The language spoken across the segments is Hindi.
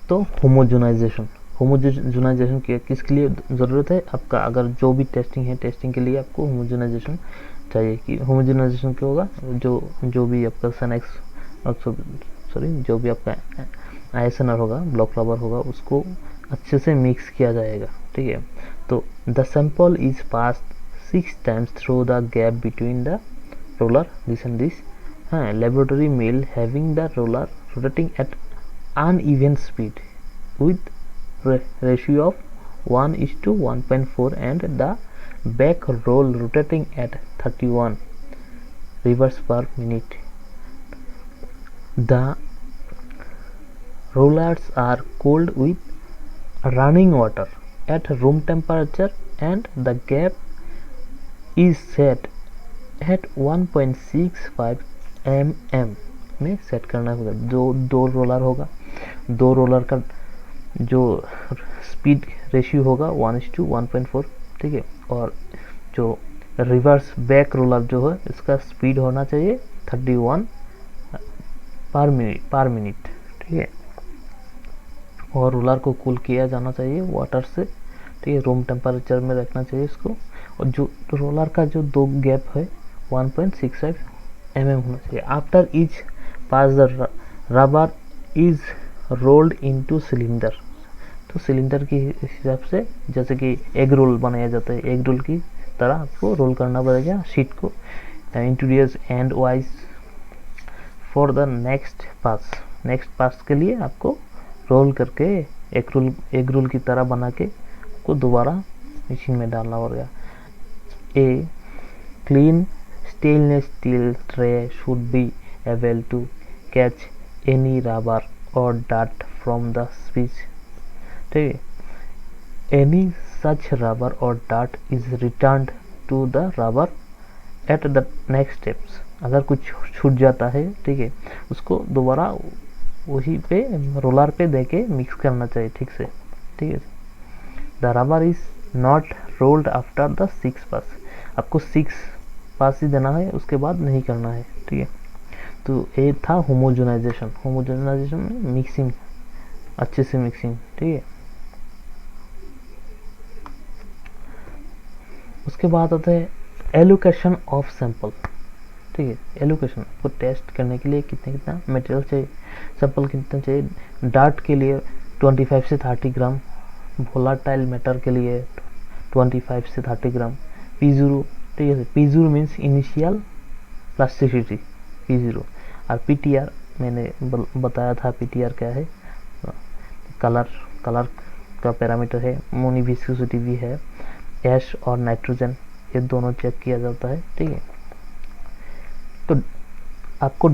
तो होमोजेनाइजेशन किसके लिए ज़रूरत है आपका, अगर जो भी टेस्टिंग है, टेस्टिंग के लिए आपको होमोजेनाइजेशन चाहिए। कि होमोजेनाइजेशन क्या होगा, जो भी आपका जो भी आपका आईएसएनआर होगा, ब्लॉक रबर होगा, उसको अच्छे से मिक्स किया जाएगा। ठीक है, तो the sample is passed 6 times through the gap between the roller, this and this. हाँ, laboratory mill having the roller rotating at uneven speed with ratio of 1:1.4 and the back roll rotating at 31 revolves per minute. The rollers are cooled with running water at room temperature and the gap is set at 1.65 mm में सेट करना होगा। जो दो रोलर होगा, दो रोलर का जो स्पीड रेशियो होगा 1:1.4, ठीक है, और जो रिवर्स बैक रोलर जो है इसका स्पीड होना चाहिए 31 पर मिनट, ठीक है, और रोलर को कूल किया जाना चाहिए वाटर से, ठीक है, रूम टेम्परेचर में रखना चाहिए इसको। और जो रोलर का जो दो गैप है 1.65 mm होना चाहिए। After each pass the rubber is rolled into cylinder. तो सिलेंडर के हिसाब से जैसे कि एग रोल बनाया जाता है, एग रोल की तरह आपको रोल करना पड़ेगा शीट को। Introduce end wise for the next pass के लिए आपको रोल करके एग रोल की तरह बना के आपको दोबारा मशीन में डालना पड़ेगा। A clean stainless steel tray should be able to catch any rubber or dirt from the speech, ठीक है। Any such rubber or dirt is returned to the rubber at the next steps. अगर कुछ छूट जाता है, ठीक है, उसको दोबारा वही पे रोलर पे देके मिक्स करना चाहिए ठीक से, ठीक है। The rubber is not rolled after the 6 पास। आपको 6 पास ही देना है, उसके बाद नहीं करना है, ठीक है। तो ये था होमोजेनाइजेशन में मिक्सिंग, अच्छे से मिक्सिंग, ठीक है। उसके बाद आता है एलोकेशन ऑफ सैंपल, ठीक है। एलोकेशन को टेस्ट करने के लिए कितना मटेरियल चाहिए, सैंपल कितना चाहिए। डार्ट के लिए 25 से 30 ग्राम, वोलाटाइल मैटर के लिए 25 से 30 ग्राम, P0, ठीक है। P0 means initial plasticity, P0। और PTR मैंने बताया था, PTR क्या है, कलर का पैरामीटर है, मोनी विस्कोसिटी भी है, एश और नाइट्रोजन ये दोनों चेक किया जाता है, ठीक है। तो आपको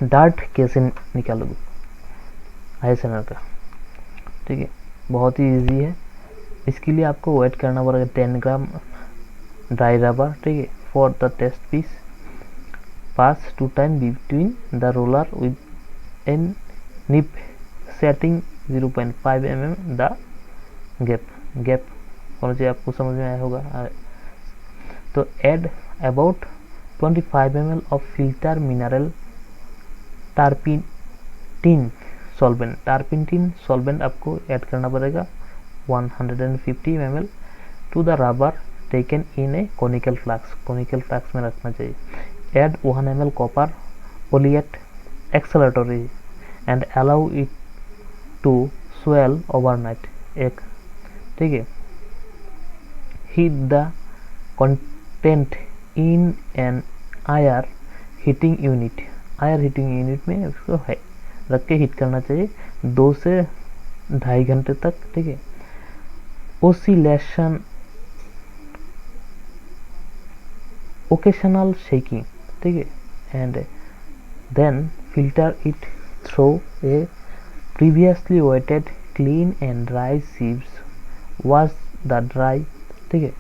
डार्ट कैसे निकालोगे आईएसएनआर का, ठीक है, बहुत ही इजी है। इसके लिए आपको वेट करना पड़ेगा 10 ग्राम ड्राई रबर, ठीक है, for the test piece. Pass 2 time between the roller with an nip setting 0.5 mm the gap होना चाहिए, आपको समझ में आया होगा। तो add about 25 ml of filter mineral turpentine solvent आपको ऐड करना पड़ेगा 150 ml to the rubber taken in a conical flask में रखना चाहिए। Add 1 ml copper oleate accelerator and allow it to swell overnight, एक, ठीक है। Heat the content in an air heating unit में उसको रख के हीट करना चाहिए 2 से 2.5 घंटे तक, ठीक है। ओसिलेशन ओकेशनल शेकिंग, ठीक है, and then filter it through a previously weighted clean and dry sieves. Wash the dry, ठीक है,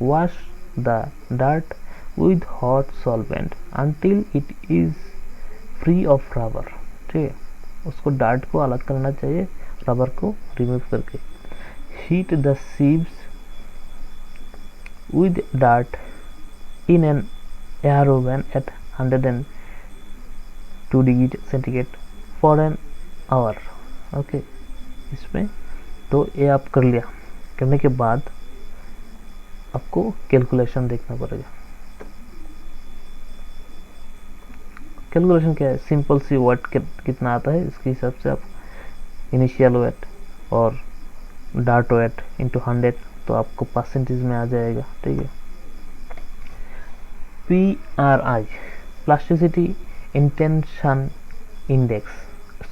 wash the dirt with hot solvent until it is free of rubber, ठीक है। उसको डार्ट को अलग करना चाहिए, रबर को रिमूव करके। Heat the sieves with dirt in an air oven at 102 degrees centigrade for an hour, okay। इसमें। तो ये आप कर लिया, करने के बाद आपको कैलकुलेशन देखना पड़ेगा। कैलकुलेशन क्या है, सिंपल सी वेट कितना आता है इसके हिसाब से आप इनिशियल वेट और डार्ट वेट इंटू 100 तो आपको परसेंटेज में आ जाएगा, ठीक है। PRI plasticity intention index,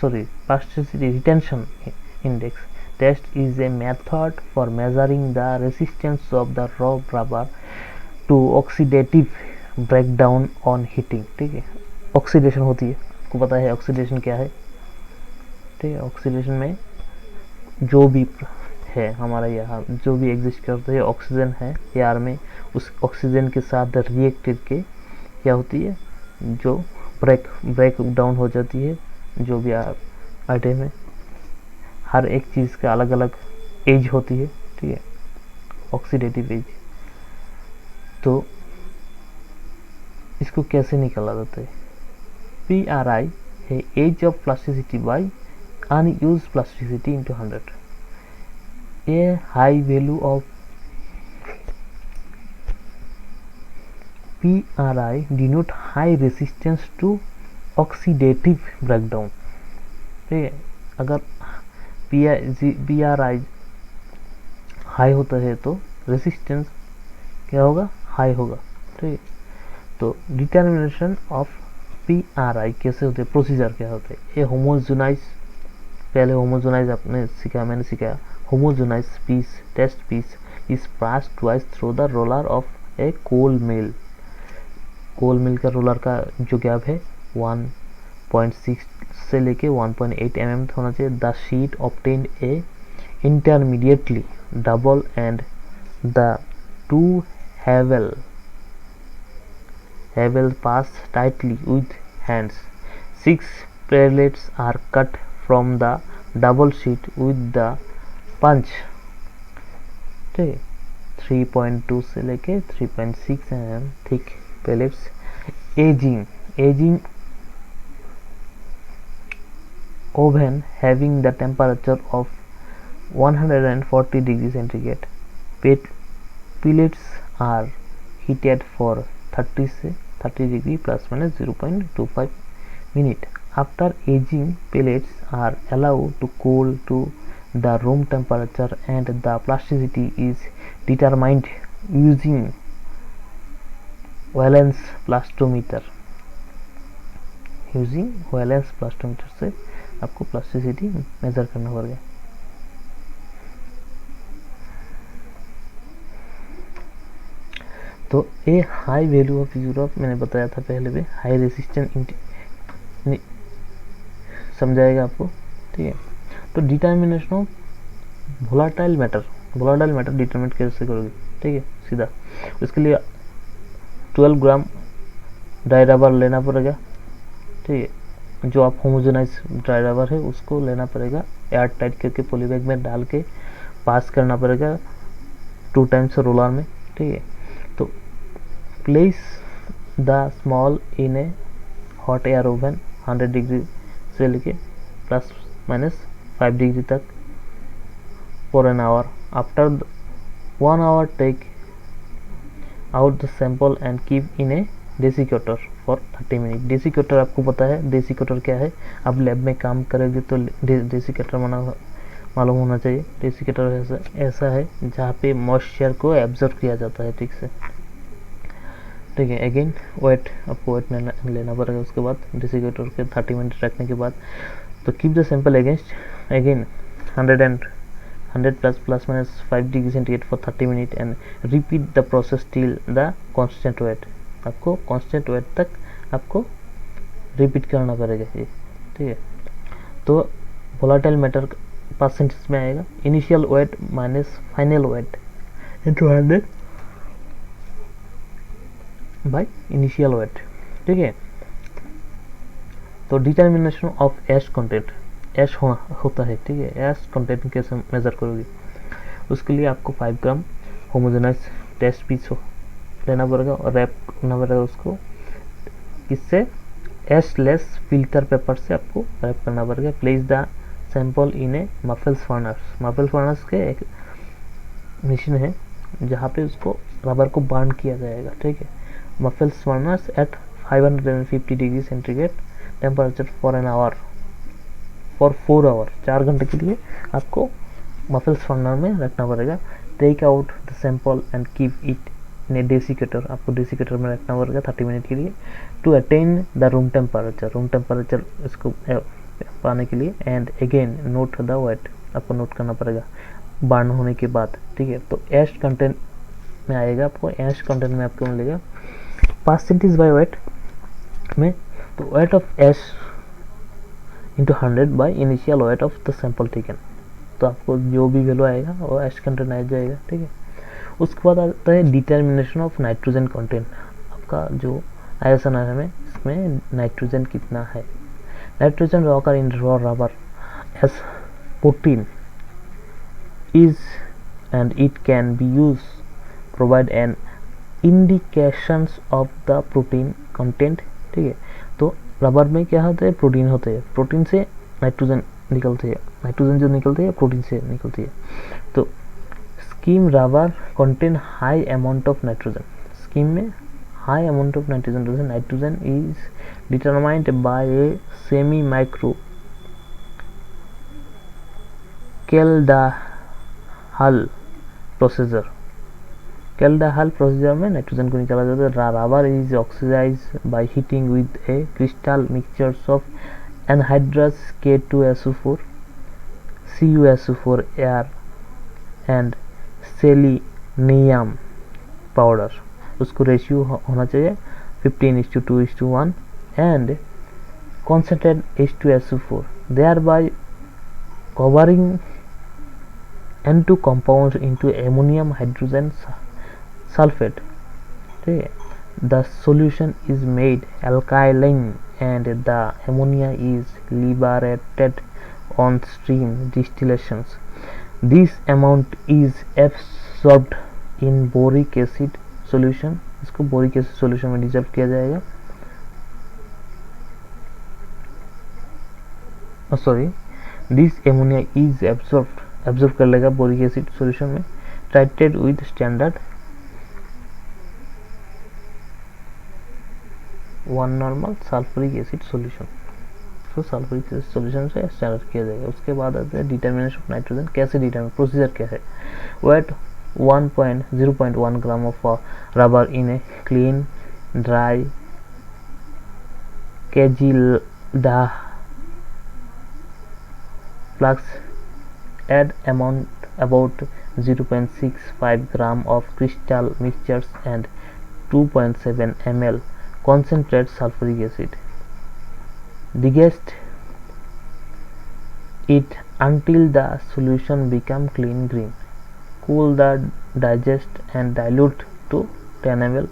sorry plasticity retention index test is a method for measuring the resistance of the raw rubber to oxidative breakdown on heating, ठीक है। ऑक्सीडेशन होती है, आपको पता है ऑक्सीडेशन क्या है, ठीक है। ऑक्सीडेशन में जो भी है हमारा यहाँ जो भी एग्जिस्ट करता है ऑक्सीजन है एयर में, उस ऑक्सीजन के साथ रिएक्ट करके क्या होती है, जो ब्रेक डाउन हो जाती है। जो भी आइटम है, हर एक चीज़ का अलग अलग एज होती है, ठीक है, ऑक्सीडेटिव एज। तो इसको कैसे निकाला जाता है, PRI है age of plasticity by unused plasticity into 100। A high value of PRI denote high resistance to oxidative breakdown, ठीक है। अगर PRI हाई होता है तो रेसिस्टेंस क्या होगा, हाई होगा, ठीक है। तो डिटर्मिनेशन ऑफ PRI कैसे होते हैं, प्रोसीजर क्या होता है, ये होमोजेनाइज, पहले होमोजेनाइज आपने सीखा, मैंने सिखाया। Homogenized piece, test piece is passed twice through the roller of a coal mill. कोल मिल का रोलर का जो गैप है 1.6 से लेके 1.8 mm होना चाहिए। The sheet obtained a intermediately double and the two havel pass tightly with hands. 6 pellets are cut from the double sheet with the punch, ठीक है। 3.2 से लेके 3.6 mm thick pellets. Ageing oven having the temperature of 140 degree centigrade. Pellets are heated for 30 degree plus minus 0.25 minute. After ageing pellets are allowed to cool to the room temperature and the plasticity is determined using valence plastometer। से आपको प्लास्टिसिटी मेजर करना पड़ेगा। तो ये हाई वैल्यू ऑफ यूरोप मैंने बताया था पहले भी, हाई रेसिस्टेंट समझाएगा आपको, ठीक है। तो determination of volatile matter determinate कैसे करोगे, ठीक है, सीधा उसके लिए 12 ग्राम ड्राई रबर लेना पड़ेगा, ठीक है। जो आप होमोजेनाइज ड्राई रबर है उसको लेना पड़ेगा, एयर टाइट करके पॉलीबैग में डाल के पास करना पड़ेगा 2 टाइम्स रोलर में, ठीक है। तो place the small in A hot air oven 100 degree से लेके प्लस माइनस 5 डिग्री तक for an hour. After 1 hour take out the sample and keep in a desiccator for 30 minute. Desiccator आपको पता है डेसिकेटर क्या है, अब लैब में काम करेंगे तो डेसिकेटर मालूम होना चाहिए। डेसिकेटर ऐसा है जहाँ पे मॉइस्चर को एब्जॉर्ब किया जाता है, ठीक से, ठीक है। अगेन वेट, आपको वेट लेना पड़ेगा। उसके बाद डेसिकेटर के 30 मिनट रखने के बाद तो keep the sample against again 100 plus minus 5 degree centigrade for 30 minutes and repeat the process till the constant weight। आपको constant weight तक आपको रिपीट करना पड़ेगा ये, ठीक है। तो वोलाटाइल मैटर परसेंटेज में आएगा initial weight minus final weight into 100 by initial weight, ठीक है। तो determination of ash content, ash होता है, ठीक है। एश कंटेंट कैसे मेजर करोगे, उसके लिए आपको 5 ग्राम होमोजेनाइज टेस्ट पीस लेना पड़ेगा और रैप करना पड़ेगा उसको, इससे एश लेस फिल्टर पेपर से आपको रैप करना पड़ेगा। Place the sample in a muffles furnace. Muffles furnace के एक मशीन है जहाँ पे उसको रबर को बर्न किया जाएगा, ठीक है। Muffles furnace at 550 degree centigrade temperature for an hour, for 4 hour, 4 घंटे के लिए आपको मफेल्स फर्नर में रखना पड़ेगा। Take out the sample and keep it in a desiccator, आपको डेसिकेटर में रखना पड़ेगा 30 मिनट के लिए to attain the room temperature इसको पाने के लिए। And again note the weight, आपको नोट करना पड़ेगा बर्न होने के बाद, ठीक है। तो एश कंटेंट में आएगा, आपको एश कंटेंट में आपको मिलेगा परसेंटेज बाय वेट में, तो weight of ash into 100 by initial weight of the sample taken, तो आपको जो भी वैल्यू आएगा वो एश कंटेंट आ जाएगा, ठीक है। उसके बाद आता है डिटर्मिनेशन ऑफ नाइट्रोजन कंटेंट, आपका जो आयसन है में इसमें नाइट्रोजन कितना है। Nitrogen occur in raw rubber as protein is and it can be used provide an indications of the protein content, ठीक है। तो रबर में क्या होते हैं, प्रोटीन होते हैं, प्रोटीन से नाइट्रोजन निकलती है, नाइट्रोजन जो निकलती है प्रोटीन से निकलती है। तो skim rubber contain high amount of nitrogen, skim में high amount of nitrogen, nitrogen is determined by a semi micro Kjeldahl procedure. Kjeldahl procedure में नाइट्रोजन को निकाला जाता है। Rubber is oxidise by heating with a crystal mixtures of anhydrous K2SO4 CuSO4 air and selenium powder, उसको रेशियो होना चाहिए 15:2:1 and concentrate H2SO4 thereby covering N2 compounds into ammonium hydrogen sulfate, ठीक है। The solution is made alkaline and the ammonia is liberated on stream distillations. This amount is absorbed in boric acid solution, इसको बोरिक एसिड सॉल्यूशन में डिजॉल्व किया जाएगा, sorry this ammonia is absorb कर लेगा बोरिक एसिड सॉल्यूशन में। Titrated with standard 1 normal sulphuric acid solution, तो सल्फ्यूरिक एसिड सॉल्यूशन से स्टैंडर्ड किया जाएगा। उसके बाद आता है डिटर्मिनेशन ऑफ नाइट्रोजन, कैसे डिटर्मिन, प्रोसीजर क्या है। Weight 0.1 gram of rubber in a clean dry kg flux, add amount about 0.65 gram of crystal mixtures and 2.7 ml concentrate sulfuric acid. Digest it until the solution become clean green. Cool the digest and dilute to 10 ml.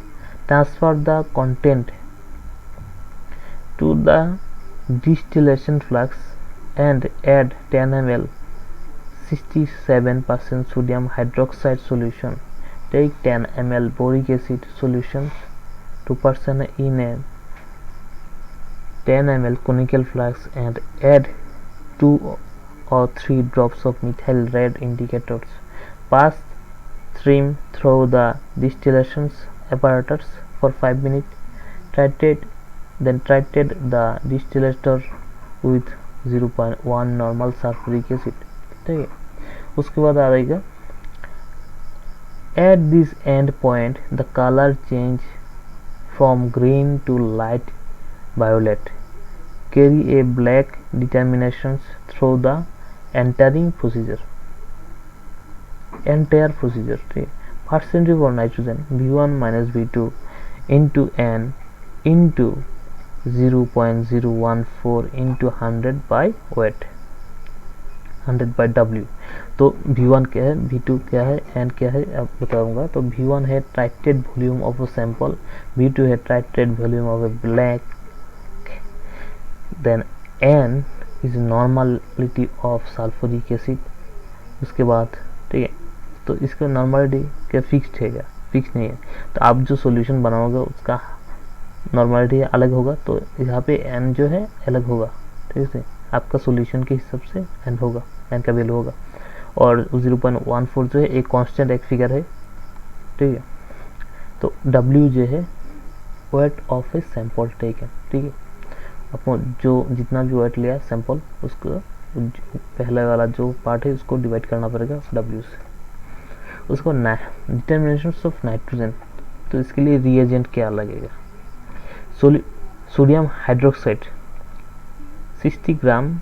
Transfer the content to the distillation flux and add 10 ml 67% sodium hydroxide solution. Take 10 ml boric acid solution 2% in a 10 ml conical flux and add 2 or 3 drops of methyl red indicators. Pass stream through the distillation apparatus for 5 minutes. Titrate the distillator with 0.1 normal sulfuric acid, ठीक है। उसके बाद आ जाएगा at this end point the color change from green to light violet. Carry a black determinations through the entire procedure, ठीक है। percentage for nitrogen V1 minus V2 into N into 0.014 into 100 by weight, 100 by W। तो V1 क्या है, V2 क्या है, N क्या है अब बताऊंगा। तो V1 है titrated volume of a sample, V2 है titrated volume of a blank, then N is normality of sulphuric acid. उसके बाद ठीक है, तो इसका नॉर्मलिटी क्या फिक्स्ड है क्या, फिक्स नहीं है। तो आप जो सॉल्यूशन बनाओगे उसका नॉर्मलिटी अलग होगा, तो यहाँ पे N जो है अलग होगा, ठीक है। आपका सॉल्यूशन के हिसाब से n होगा, n का वैल्यू होगा। और 0.14 जो है एक कांस्टेंट एक फिगर है, ठीक है। तो W जो है weight of a sample taken, ठीक है। आपको जो जितना भी वेट लिया सैंपल उसको पहले वाला जो पार्ट है उसको डिवाइड करना पड़ेगा W से। उसको डिटर्मिनेशन ऑफ नाइट्रोजन, तो इसके लिए रिएजेंट क्या लगेगा। Sodium hydroxide 60 gram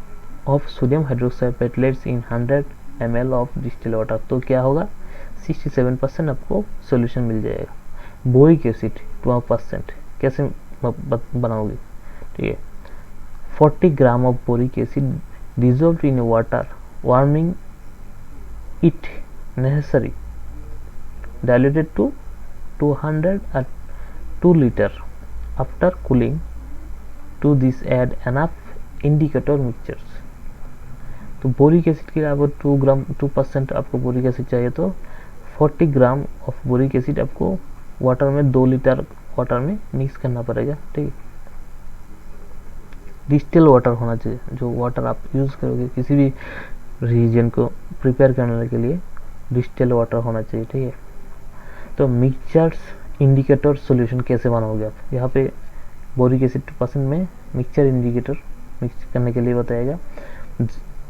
of sodium hydroxide pellets in 100 ml of distil water, तो क्या होगा 67% आपको सॉल्यूशन मिल जाएगा। बोरिक एसिड 12%, कैसे बनाओगे, ठीक है। 40 gram of boric acid dissolved in water, warming it necessary, diluted to 202 liter. After cooling, to this add enough indicator mixtures. तो बोरिक एसिड के लिए आपको 2% आपको बोरिक एसिड चाहिए, तो 40 ग्राम ऑफ बोरिक एसिड आपको वाटर में 2 लीटर वाटर में मिक्स करना पड़ेगा, ठीक है। डिस्टिल वाटर होना चाहिए, जो वाटर आप यूज़ करोगे किसी भी रीजन को प्रिपेयर करने के लिए डिस्टिल वाटर होना चाहिए, ठीक है। तो मिक्सचर्स इंडिकेटर सॉल्यूशन कैसे बनाओगे आप, यहाँ पे बोरिक एसिड 2% में मिक्सचर इंडिकेटर मिक्स करने के लिए बताएगा।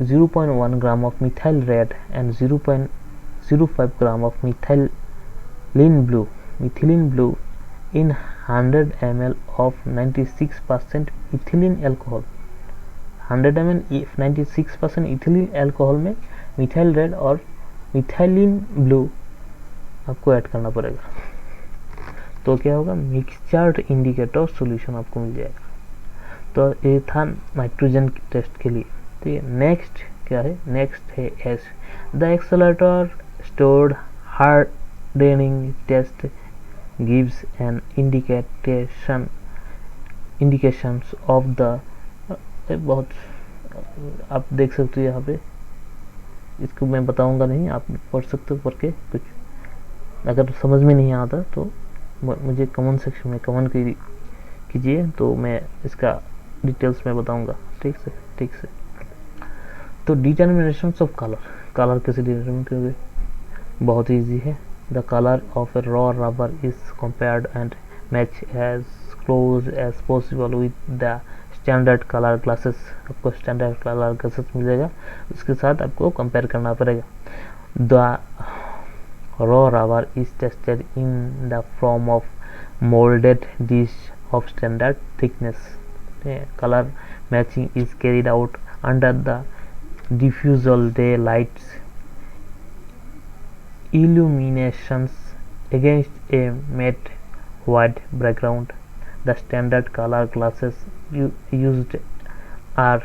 0.1 gram of methyl red and 0.05 gram of methylene blue in 100 ml of 96% ethylene alcohol. 100 ml 96% ethylene alcohol में मिथाइल रेड और मिथाइलिन ब्लू आपको ऐड करना पड़ेगा, तो क्या होगा मिक्सचर्ड इंडिकेटर सॉल्यूशन आपको मिल जाएगा। तो ये था नाइट्रोजन टेस्ट के लिए, ठीक है। नेक्स्ट क्या है, नेक्स्ट है as the accelerator stored hardening test gives an indications of the बहुत आप देख सकते हो यहाँ पे, इसको मैं बताऊंगा नहीं, आप पढ़ सकते हो पढ़ के। कुछ अगर समझ में नहीं आता तो मुझे कमेंट सेक्शन में कमेंट कीजिए, तो मैं इसका डिटेल्स में बताऊंगा, ठीक से। तो डिटर्मिनेशन ऑफ कलर कैसे डिटर्मिन करोगे, बहुत ईजी है। The color of a raw rubber is compared and matched as close as possible with the standard color glasses. आपको standard color glasses मिलेगा, उसके साथ आपको compare करना पड़ेगा। The raw rubber is tested in the form of molded dish of standard thickness. Color matching is carried out under the diffusal daylights illuminations against a matte white background. The standard color glasses used are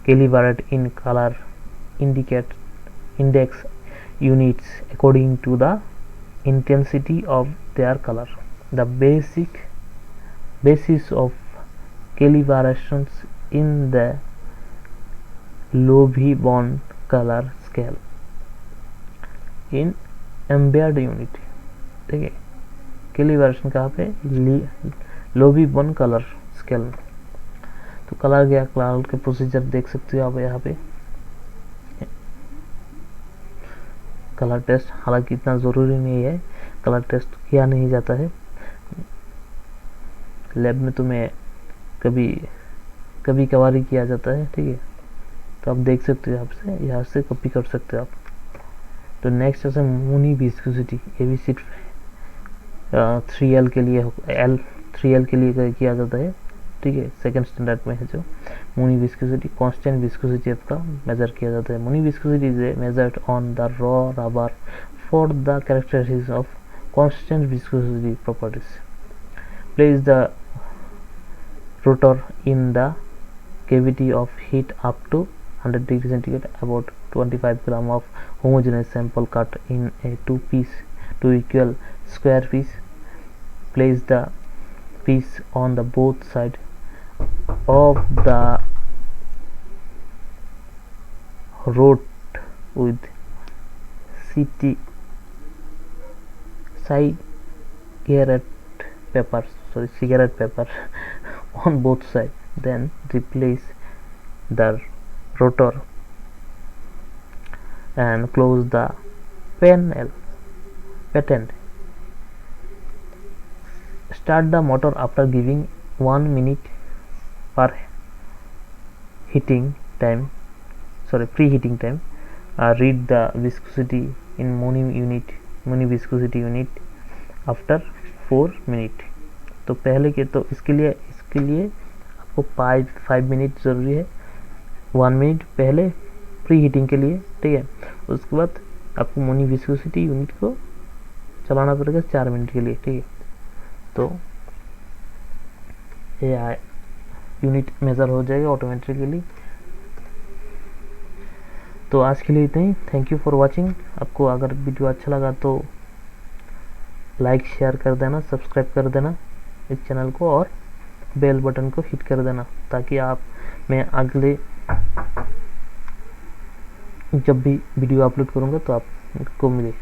calibrated in color index units according to the intensity of their color. The basis of calibrations in the Lovibon color scale in ambered unit, ठीक है। कैलिब्रेशन कहाँ पे, लोबीबन कलर स्केल में। तो कलर के प्रोसीजर देख सकते हो आप यहाँ पे। कलर टेस्ट हालांकि इतना ज़रूरी नहीं है, कलर टेस्ट किया नहीं जाता है लैब में, तुम्हें कभी कभार ही किया जाता है, ठीक है। तो आप देख सकते हो यहाँ से कॉपी कर सकते हो आप। तो नेक्स्ट है मुनी विस्कोसिटी, ये भी सिर्फ 3L के लिए 3L के लिए किया जाता है, ठीक है। सेकंड स्टैंडर्ड में है जो मुनी विस्कोसिटी, कांस्टेंट विस्कोसिटी आपका मेजर किया जाता है। Mooney viscosity is measured on the raw rubber for the characteristics of constant viscosity properties. Place the rotor in the cavity of heat up to 100 degrees centigrade. About 25 gram of homogeneous sample cut in a two equal square piece. Place the piece on the both side of the rod with cigarette paper on both sides. Then replace the rotor and close the panel. Patent. Start the motor after giving 1 minute per preheating time. Read the viscosity in Moni viscosity unit after 4 minute. तो पहले के तो इसके लिए आपको 5 मिनट ज़रूरी है, 1 मिनट पहले प्री हीटिंग के लिए, ठीक है। उसके बाद आपको मोनी विस्कोसिटी यूनिट को चलाना पड़ेगा 4 मिनट के लिए, ठीक है। तो ये यूनिट मेज़र हो जाएगा ऑटोमेटिकली। तो आज के लिए इतना ही। Thank you for watching. आपको अगर वीडियो अच्छा लगा तो लाइक शेयर कर देना, सब्सक्राइब कर देना इस चैनल को, और बेल बटन को हिट कर देना, ताकि मैं अगले जब भी वीडियो अपलोड करूँगा तो आपको मिले।